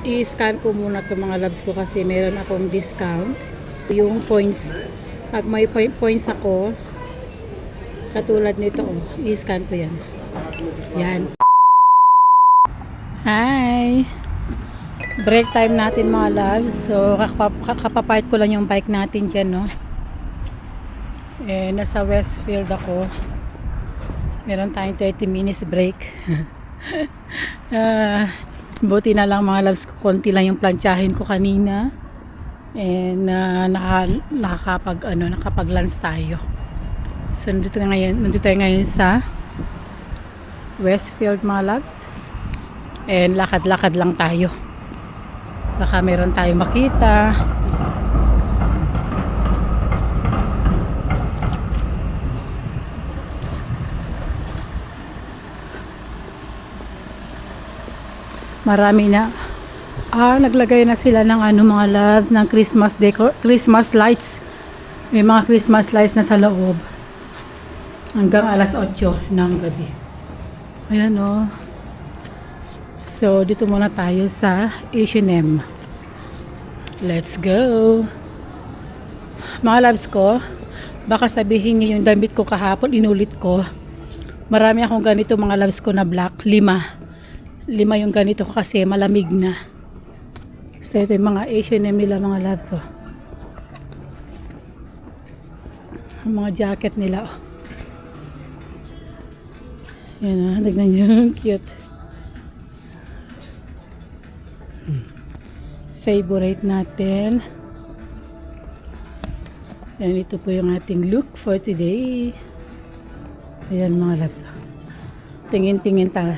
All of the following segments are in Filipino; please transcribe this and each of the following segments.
I-scan ko muna to mga loves ko kasi meron akong discount. Yung points, pag may points ako, katulad nito, oh, i-scan ko yan. Yan. Hi! Break time natin mga loves. So, kapapart ko lang yung bike natin dyan, no? Eh, nasa Westfield ako. Meron tayong 30 minutes break. Buti na lang mga loves ko, konti lang yung plantsahin ko kanina. And nakapag-lunch tayo. So nandito tayo ngayon sa Westfield mga loves. And lakad-lakad lang tayo. Baka meron tayong makita. Marami na. Naglagay na sila ng mga loves, ng Christmas lights. May mga Christmas lights na sa loob. Hanggang alas 8 ng gabi. Ayan o. So, dito muna tayo sa H&M. Let's go! Mga loves ko, baka sabihin niyo yung damit ko kahapon, inulit ko. Marami akong ganito mga loves ko na black. 5 yung ganito ko kasi malamig na. So ito yung mga H&M nila mga loves, oh. Ang mga jacket nila, oh. Yan, tignan nyo, cute. Favorite natin. Yan, ito po yung ating look for today. Ayan mga loves, oh. Tingin-tingin tayo.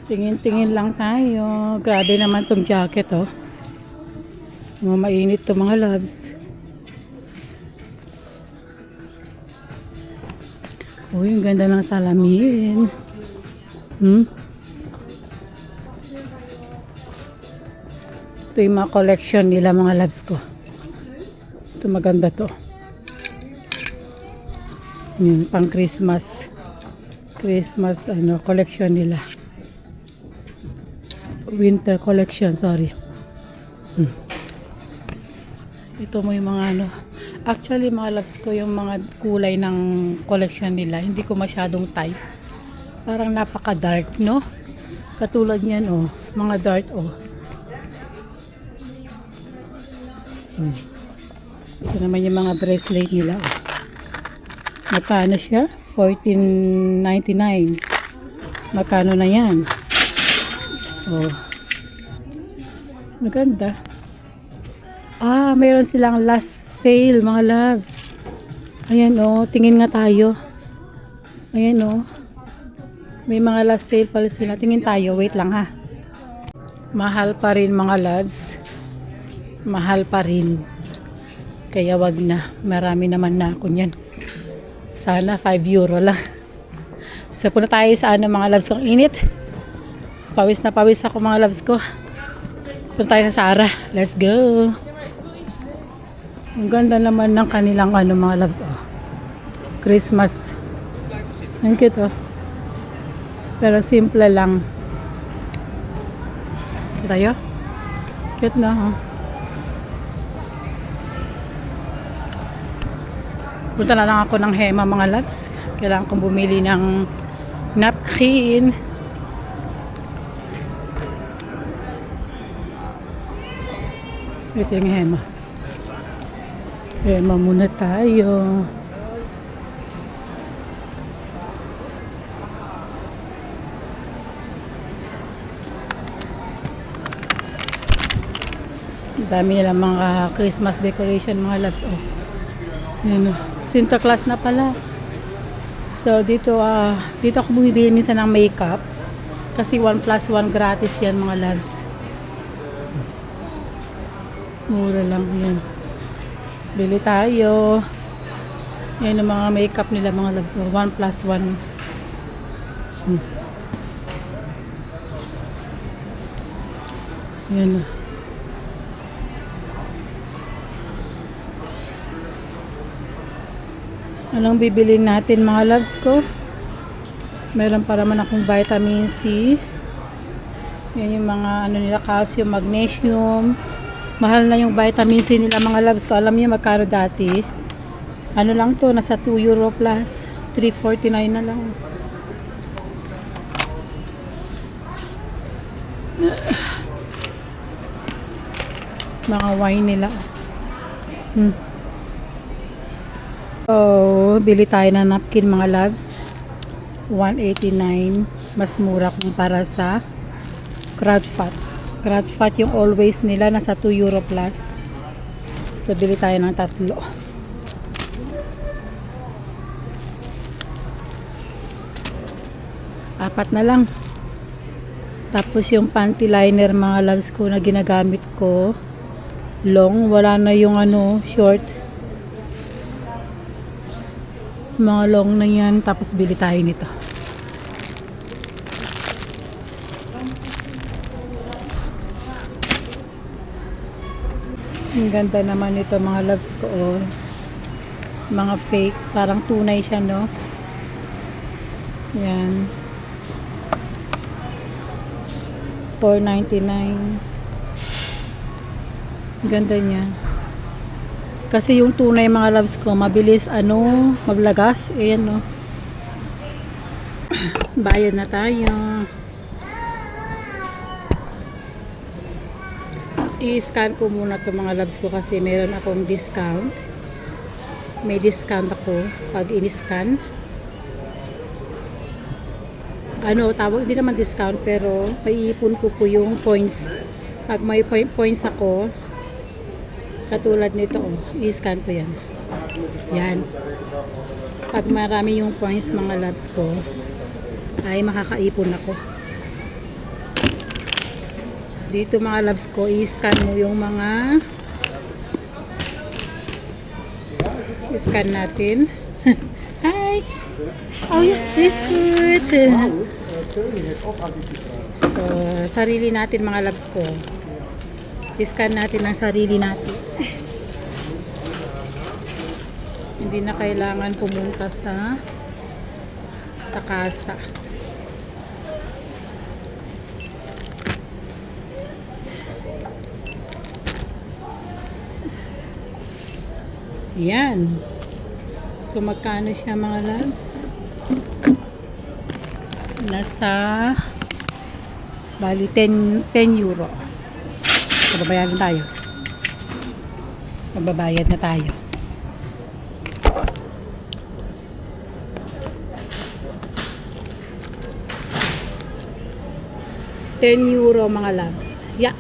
Tingin-tingin lang tayo. Grabe naman tong jacket, oh. Mainit to mga loves. Uy, ang ganda ng salamin. Ito yung mga collection nila mga loves ko. Ito maganda to. Yun, pang Christmas. Christmas collection nila. Winter collection, sorry. Ito mo yung mga actually mga loves ko yung mga kulay ng collection nila, hindi ko masyadong type. Parang napaka dark, no? Katulad niyan, oh, mga dark, oh. Ito naman yung mga bracelet nila, oh. Magkano siya? $14.99. Magkano na yan? Oh. Maganda. Mayroon silang last sale mga loves. Ayan, oh, tingin nga tayo. Ayan, oh. May mga last sale pala sila. Tingin tayo, wait lang ha. Mahal pa rin mga loves. Mahal pa rin. Kaya wag na. Marami naman na ako niyan. Sana €5 lang. So punta tayo sa mga loves kong init. Pawis na pawis ako mga loves ko. Punta tayo sa Zara. Let's go. Ang ganda naman ng kanilang mga loves, oh. Christmas. Ang cute, oh. Pero simple lang. Tayo. Cute na, oh. Punta na lang ako ng Hema mga loves. Kailangan kong bumili ng napkin. Ito yung Hema. Hema muna tayo. Dami nilang mga Christmas decoration mga loves, oh. Yan, oh. Santa Claus na pala. So dito ako bumibili minsan ng makeup kasi 1+1 gratis yan mga loves. Mura lang yan. Bili tayo. Yan ang mga makeup nila mga loves. 1+1. Yan. Anong bibilin natin mga loves ko? Meron pa naman akong vitamin C. Yan yung mga ano nila, calcium, magnesium. Mahal na yung vitamin C nila mga loves ko. Alam niyo magkano dati? Ano lang to, nasa 2 euro plus. 3.49 na lang. Mga wine nila. So, bili tayo ng napkin mga loves. 189. Mas mura kumpara sa crab fat. Crab fat yung always nila nasa 2 euro plus. So, bili tayo ng tatlo. Apat na lang. Tapos yung panty liner mga loves ko na ginagamit ko. Long. Wala na yung ano, short. Mga long na yan. Tapos bili tayo nito. Ang ganda naman ito mga loves ko. Oh. Mga fake. Parang tunay siya, no? Yan. 4.99. Ganda niya. Kasi yung tunay mga loves ko, mabilis ano, maglagas. Ayan, no? Bayad na tayo. I-scan ko muna to mga loves ko kasi meron akong discount. May discount ako pag in-scan. Ano, tawag din naman discount pero maiipon ko po yung points. Pag may points ako, katulad nito, oh, i-scan ko yan. Yan. Pag marami yung points mga loves ko, ay makakaipon ako. Dito mga loves ko, i-scan mo yung mga i-scan natin. Hi! Oh yeah, this good. So, sarili natin mga loves ko. I-scan natin ang sarili natin. Hindi na kailangan pumunta sa kasa. Yan. So, magkano siya mga loves? Nasa bali 10 euro. So, babayaran tayo. Magbabayad na tayo. €10 mga loves. Yeah.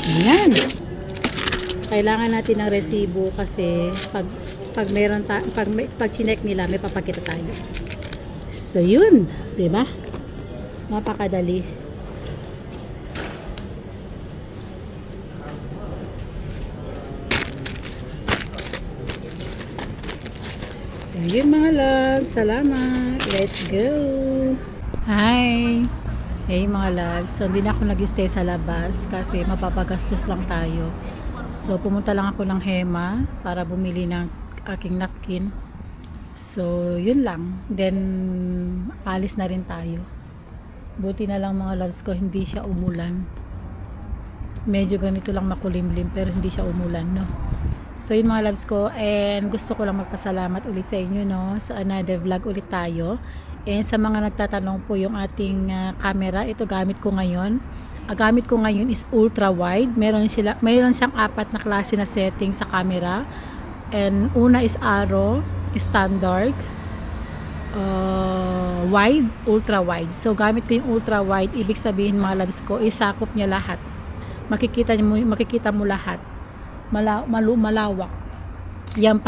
Ayan. Kailangan natin ng resibo kasi pag meron pag chinek nila may papakita tayo. So yun, 'di ba? Napakadali. Ayun mga loves, salamat. Let's go. Hi. Hey mga loves, so hindi na ako nag-stay sa labas kasi mapapagastos lang tayo. So pumunta lang ako ng Hema para bumili ng aking napkin. So yun lang. Then alis na rin tayo. Buti na lang mga loves ko hindi siya umulan. Medyo ganito lang makulimlim pero hindi siya umulan, no. So yun mga loves ko, and gusto ko lang magpasalamat ulit sa inyo, no. So another vlog ulit tayo. And sa mga nagtatanong po yung ating camera, ito gamit ko ngayon. Gamit ko ngayon is ultra wide. Meron siyang apat na klase na setting sa camera. And una is arrow, standard, wide, ultra wide. So gamit ko yung ultra wide, ibig sabihin mga loves ko, isakop niya lahat. Makikita mo lahat. Malawak. Yan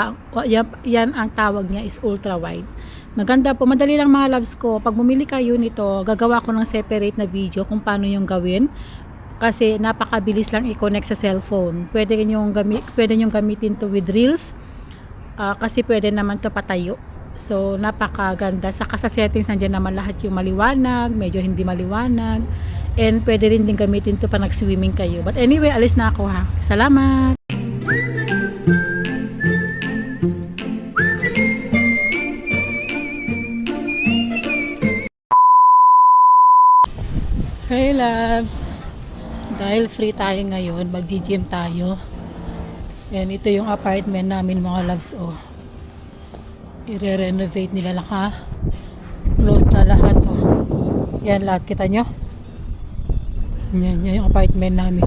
ang tawag niya is ultra wide. Maganda po, madali lang mga loves ko. Pag bumili kayo nito, gagawa ko ng separate na video kung paano yung gawin. Kasi napakabilis lang i-connect sa cellphone. Pwede nyong gamitin to with reels. Kasi pwede naman to patayo. So napakaganda. Sa settings nandiyan naman lahat yung maliwanag, medyo hindi maliwanag. And pwede rin din gamitin to pa nag-swimming kayo. But anyway, alis na ako ha. Salamat! loves, dahil free tayo ngayon, mag-gym tayo. Yan, ito yung apartment namin mga loves. Oh, i-renovate nila lang ha. Close na lahat. Oh, yan lahat, kita nyo. Yan yung apartment namin.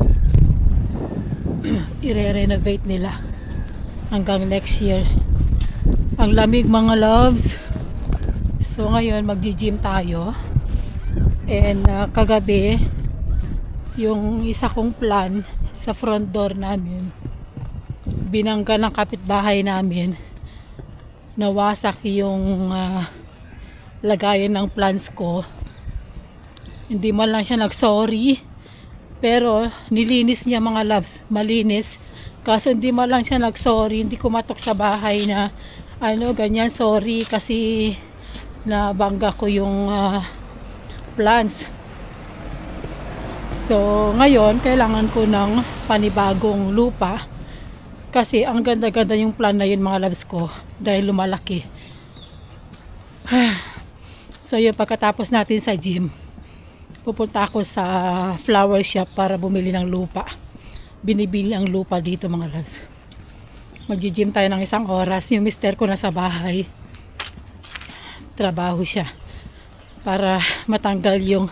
I-renovate nila hanggang next year. Ang lamig mga loves. So ngayon mag-gym tayo. And kagabi yung isa kong plan sa front door namin, binangga ng kapitbahay namin, nawasak yung lagayan ng plants ko. Hindi man lang siya nag-sorry, pero nilinis niya mga loves, malinis. Kaso hindi man lang siya nag-sorry, hindi kumatok sa bahay na ganyan, sorry kasi nabangga ko yung plants. So ngayon kailangan ko ng panibagong lupa kasi ang ganda-ganda yung plan na yun mga loves ko dahil lumalaki. So yun, pagkatapos natin sa gym, pupunta ako sa flower shop para bumili ng lupa. Binibili ang lupa dito mga loves. Mag-gym tayo ng 1 oras. Yung mister ko nasa bahay, trabaho siya para matanggal yung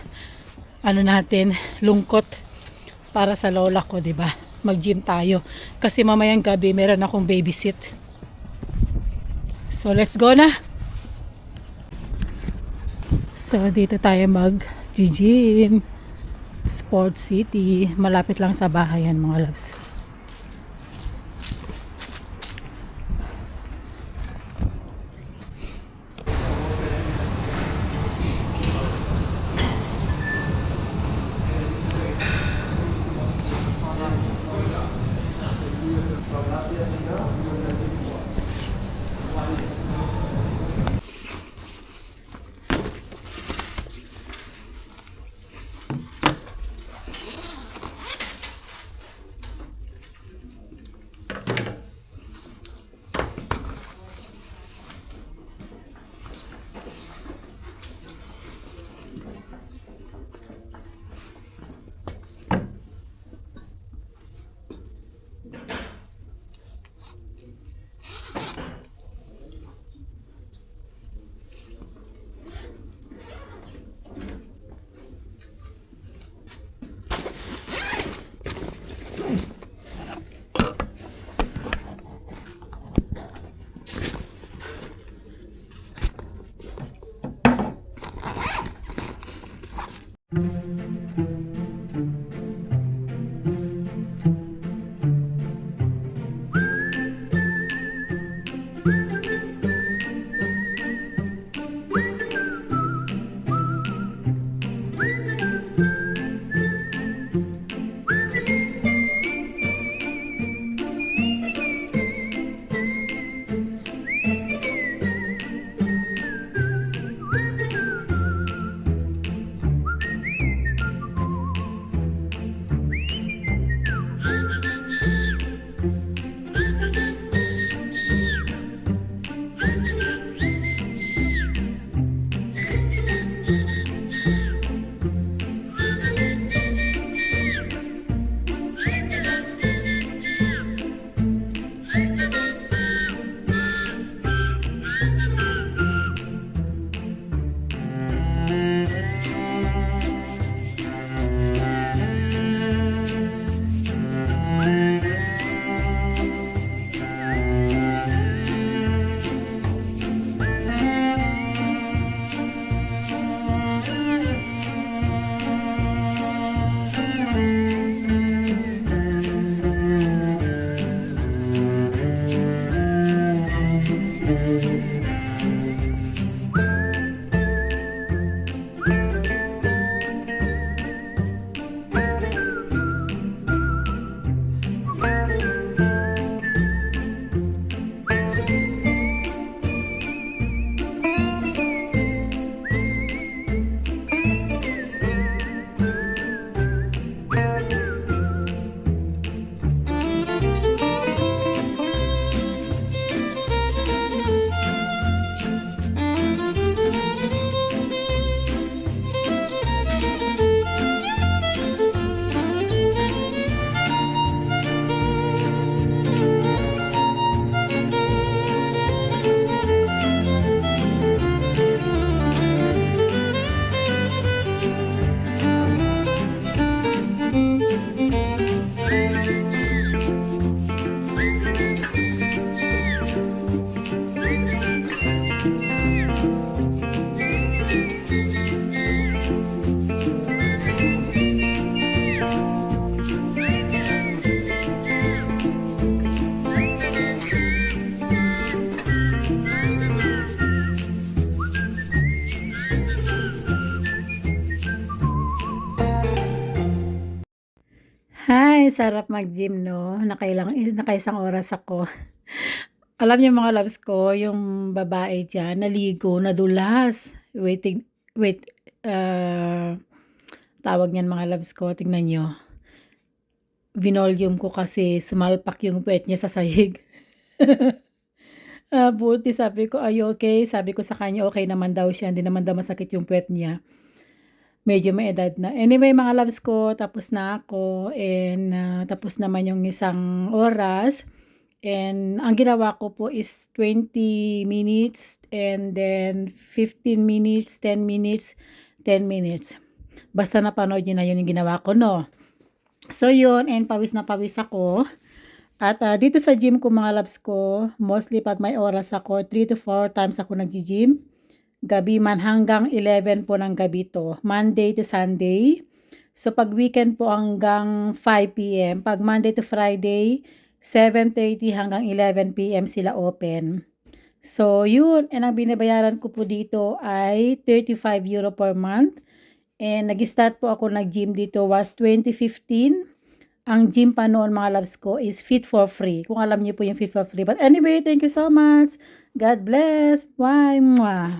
natin, lungkot para sa lola ko, di ba? Mag-gym tayo kasi mamayang gabi meron akong babysit. So let's go na. So dito tayo mag-gym. Sport City, malapit lang sa bahayan mga loves. sarap mag-gym 'no, nakaisang oras ako. Alam niyo mga loves ko, yung babae diyan naligo, nadulas. Wait, ah, tawag niyan mga loves ko, tingnan niyo. Vinoleum ko kasi sumalpak yung puwet niya sa sahig. Buti sabi ko, "Are you okay?" Sabi ko sa kanya, okey naman daw siya, hindi naman daw masakit yung puwet niya. Medyo may edad na. Anyway mga loves ko, tapos na ako and, tapos naman yung isang oras and ang ginawa ko po is 20 minutes and then 15 minutes, 10 minutes, 10 minutes. Basta napanood niyo na yun yung ginawa ko 'no. So yun and pawis na pawis ako at, dito sa gym ko mga loves ko, mostly 'pag may oras ako 3 to 4 times ako naggi-gym. Gabi man hanggang 11 po ng gabi 'to, Monday to Sunday. So 'pag weekend po hanggang 5 PM, 'pag Monday to Friday, 7:30 hanggang 11 PM sila open. So yun, and ang binabayaran ko po dito ay €35 per month and nag-start po ako nag-gym dito was 2015. Ang gym pa noon mga loves ko is Fit for Free, kung alam niyo po yung Fit for Free. But anyway, thank you so much. God bless. Bye. Mwah.